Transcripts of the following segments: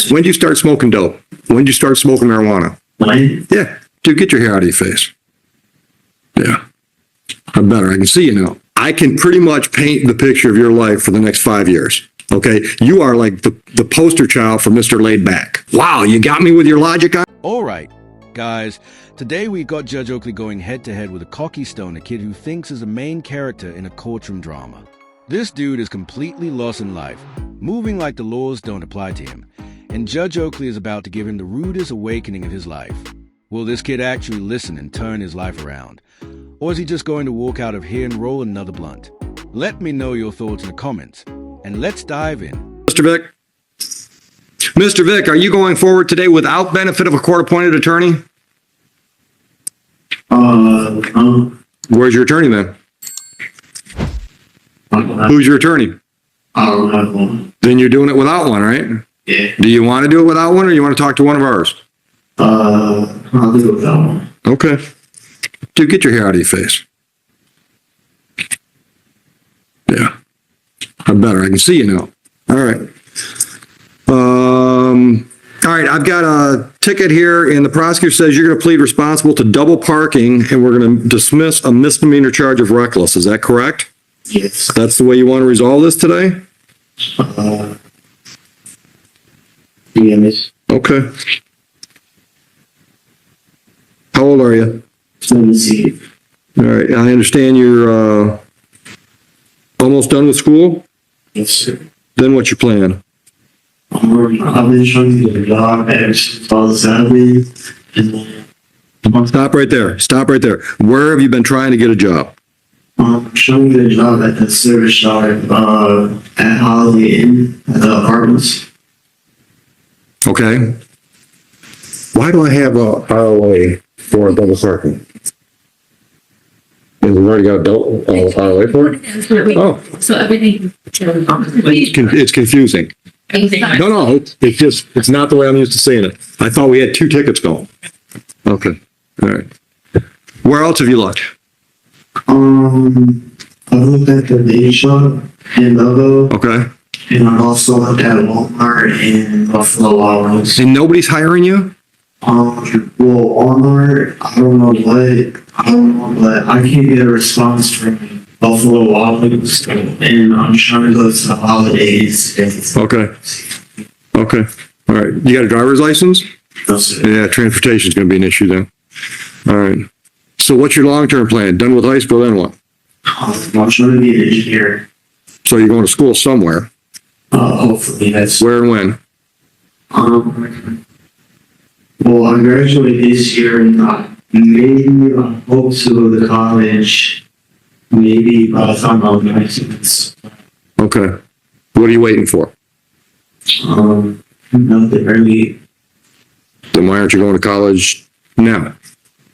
When did you start smoking dope? When did you start smoking marijuana? When? Yeah. Dude, get your hair out of your face. Yeah. I'm better. I can see you now. I can pretty much paint the picture of your life for the next 5 years. Okay? You are like the poster child for Mr. Laid Back. Wow, you got me with your logic on? All right, guys. Today we got Judge Oakley going head-to-head with a cocky stoner kid who thinks is a main character in a courtroom drama. This dude is completely lost in life, moving like the laws don't apply to him, and Judge Oakley is about to give him the rudest awakening of his life. Will this kid actually listen and turn his life around? Or is he just going to walk out of here and roll another blunt? Let me know your thoughts in the comments, and let's dive in. Mr. Vick? Mr. Vick, are you going forward today without benefit of a court-appointed attorney? Where's your attorney then? Who's your attorney? I don't have one. Then you're doing it without one, right? Yeah. Do you want to do it without one, or you want to talk to one of ours? I'll do it without one. Okay. Dude, get your hair out of your face. Yeah. I'm better. I can see you now. All right. All right. I've got a ticket here, and the prosecutor says you're going to plead responsible to double parking, and we're going to dismiss a misdemeanor charge of reckless. Is that correct? Yes. That's the way you want to resolve this today? Yes. Okay. How old are you? Let me see. All right. I understand you're almost done with school. Yes, sir. Then what's your plan? I've been trying to get a job ever since I was 7. And then Stop right there. Stop right there. Where have you been trying to get a job? I'm trying to get a job at the service yard at Holiday Inn at the apartments. Okay. Why do I have a ROA for a double parking? We've already got a ROA for it? Oh. So everything. It's confusing. No, it's not the way I'm used to saying it. I thought we had 2 tickets going. Okay. All right. Where else have you looked? I looked at the bait shop in Logo, Okay. and I also looked at Walmart and Buffalo Wild Wings. And nobody's hiring you? Well, Walmart, I don't know, but I can't get a response from Buffalo Wild Wings, and I'm trying to go to the holidays. Okay. Okay. All right. You got a driver's license? Yeah, transportation's going to be an issue then. All right. So what's your long-term plan? Done with high school, then what? I'm trying to be an engineer. So you're going to school somewhere. Hopefully, that's. Where and when? Well, I graduated this year, and maybe I hope to go to college. Maybe by the time I'm 19. Okay. What are you waiting for? Nothing really. Then why aren't you going to college now?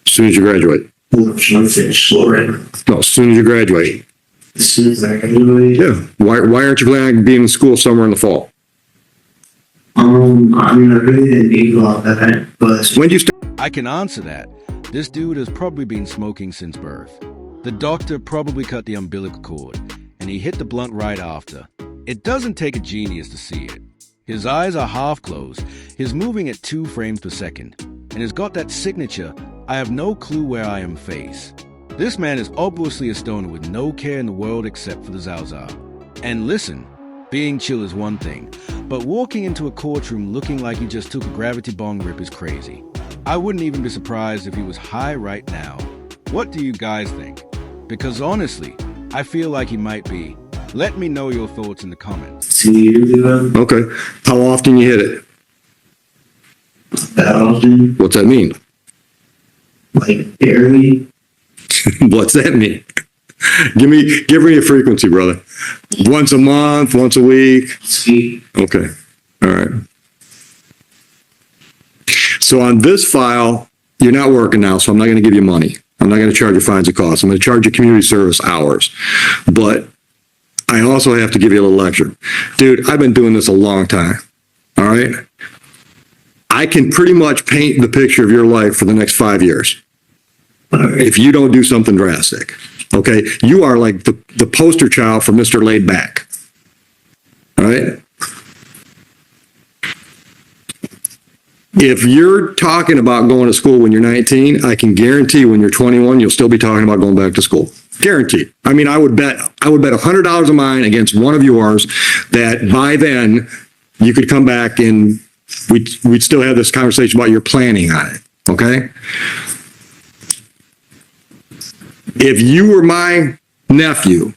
As soon as you graduate? I'm trying to finish school right now. No, as soon as you graduate. As soon as I graduate. Yeah. Why aren't you planning on being in school somewhere in the fall? I mean, I really didn't think about that, but When do you start? I can answer that. This dude has probably been smoking since birth. The doctor probably cut the umbilical cord, and he hit the blunt right after. It doesn't take a genius to see it. His eyes are half closed, he's moving at 2 frames per second, and has got that signature, I have no clue where I am face. This man is obviously a stoner with no care in the world except for the Zaza. And listen, being chill is one thing, but walking into a courtroom looking like he just took a gravity bong rip is crazy. I wouldn't even be surprised if he was high right now. What do you guys think? Because honestly, I feel like he might be. Let me know your thoughts in the comments. see you Okay. How often you hit it? that often, What's that mean? like barely. What's that mean? Give me a frequency, brother. Once a month, once a week. See, Okay. All right. So on this file, you're not working now, so I'm not going to give you money. I'm not going to charge you fines and costs. I'm going to charge you community service hours. But I also have to give you a little extra. Dude, I've been doing this a long time. All right? I can pretty much paint the picture of your life for the next 5 years if you don't do something drastic. Okay? You are like the poster child for Mr. Laid Back. All right? If you're talking about going to school when you're 19, I can guarantee when you're 21, you'll still be talking about going back to school. Guaranteed. I mean, I would bet $100 of mine against one of yours that by then you could come back and we'd still have this conversation about your planning on it. Okay. If you were my nephew,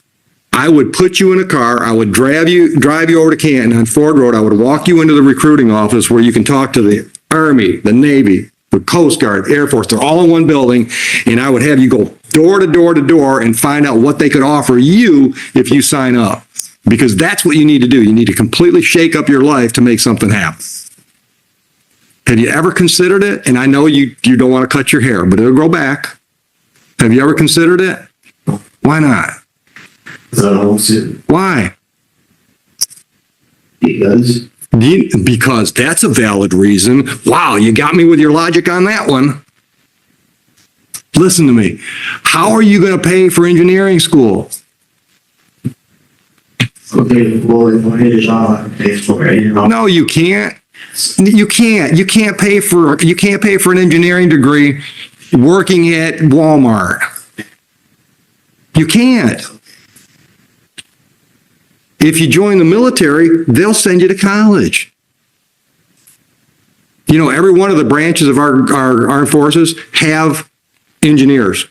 I would put you in a car. I would drive you over to Canton on Ford Road. I would walk you into the recruiting office where you can talk to the Army, the Navy, the Coast Guard, Air Force. They're all in one building. And I would have you go door to door to door and find out what they could offer you if you sign up. Because that's what you need to do. You need to completely shake up your life to make something happen. Have you ever considered it? And I know you don't want to cut your hair, but it'll grow back. Have you ever considered it? Why not? Why? Because that's a valid reason. Wow, you got me with your logic on that one. Listen to me. How are you going to pay for engineering school? Okay, well, if I get a job, I can pay for it. No, you can't. You can't pay for an engineering degree working at Walmart. You can't. If you join the military, they'll send you to college. You know, every one of the branches of our armed forces have engineers.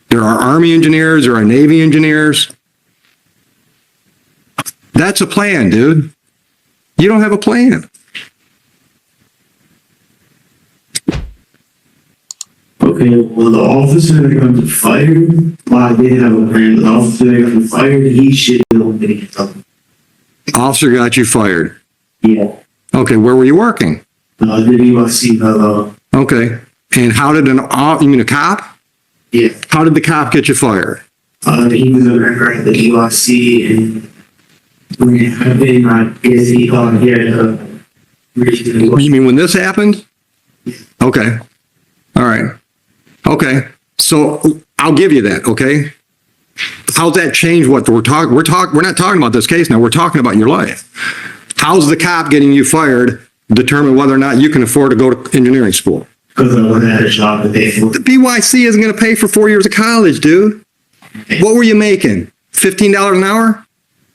There are Army engineers, there are Navy engineers. That's a plan, dude. You don't have a plan. Okay, well, the officer that got fired, well, I did have a plan. The officer that got fired, he should have been get something. Officer got you fired. Yeah. Okay, where were you working? The USC, Okay, and how did you mean a cop? Yeah. How did the cop get you fired? He was a member at the USC, and when it happened, I guess he got here to You mean when this happened? Okay. All right. Okay. So I'll give you that. Okay. How's that change what we're talking? We're not talking about this case now. We're talking about your life. How's the cop getting you fired determine whether or not you can afford to go to engineering school? Because I would have had a job to pay for. The BYC isn't going to pay for 4 years of college, dude. What were you making? $15 an hour?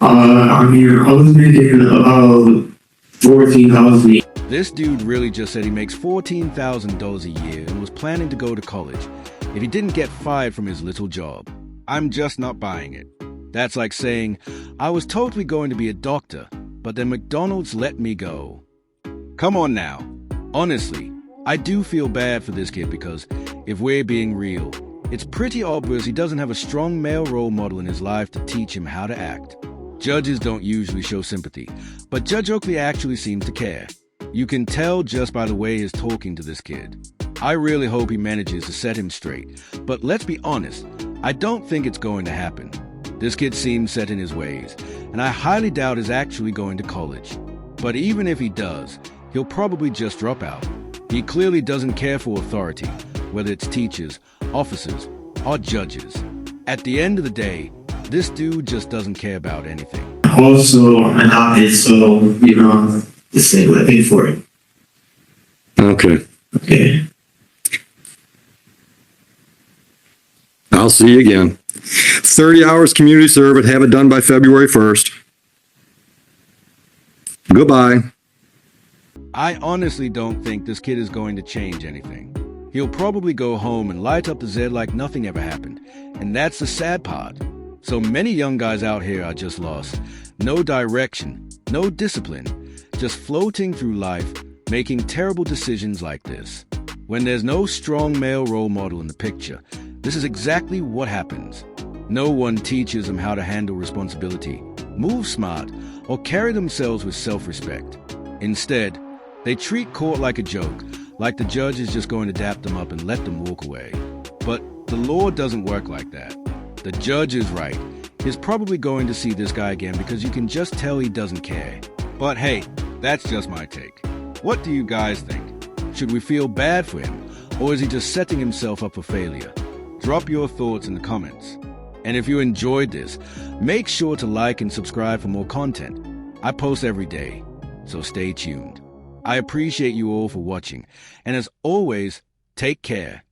I mean, I was making about $14,000. This dude really just said he makes $14,000 a year and was planning to go to college if he didn't get fired from his little job. I'm just not buying it. That's like saying, I was totally going to be a doctor, but then McDonald's let me go. Come on now. Honestly, I do feel bad for this kid because, if we're being real, it's pretty obvious he doesn't have a strong male role model in his life to teach him how to act. Judges don't usually show sympathy, but Judge Oakley actually seems to care. You can tell just by the way he's talking to this kid. I really hope he manages to set him straight, but let's be honest, I don't think it's going to happen. This kid seems set in his ways, and I highly doubt he's actually going to college. But even if he does, he'll probably just drop out. He clearly doesn't care for authority, whether it's teachers, officers, or judges. At the end of the day, this dude just doesn't care about anything. Also, I'm adopted, so, the state would pay for it. Okay. Okay. I'll see you again. 30 hours community service. Have it done by February 1st. Goodbye. I honestly don't think this kid is going to change anything. He'll probably go home and light up the Zed like nothing ever happened. And that's the sad part. So many young guys out here are just lost. No direction, no discipline, just floating through life, making terrible decisions like this. When there's no strong male role model in the picture, this is exactly what happens. No one teaches them how to handle responsibility, move smart, or carry themselves with self-respect. Instead, they treat court like a joke, like the judge is just going to dap them up and let them walk away. But the law doesn't work like that. The judge is right. He's probably going to see this guy again because you can just tell he doesn't care. But hey, that's just my take. What do you guys think? Should we feel bad for him, or is he just setting himself up for failure? Drop your thoughts in the comments. And if you enjoyed this, make sure to like and subscribe for more content. I post every day, so stay tuned. I appreciate you all for watching, and as always, take care.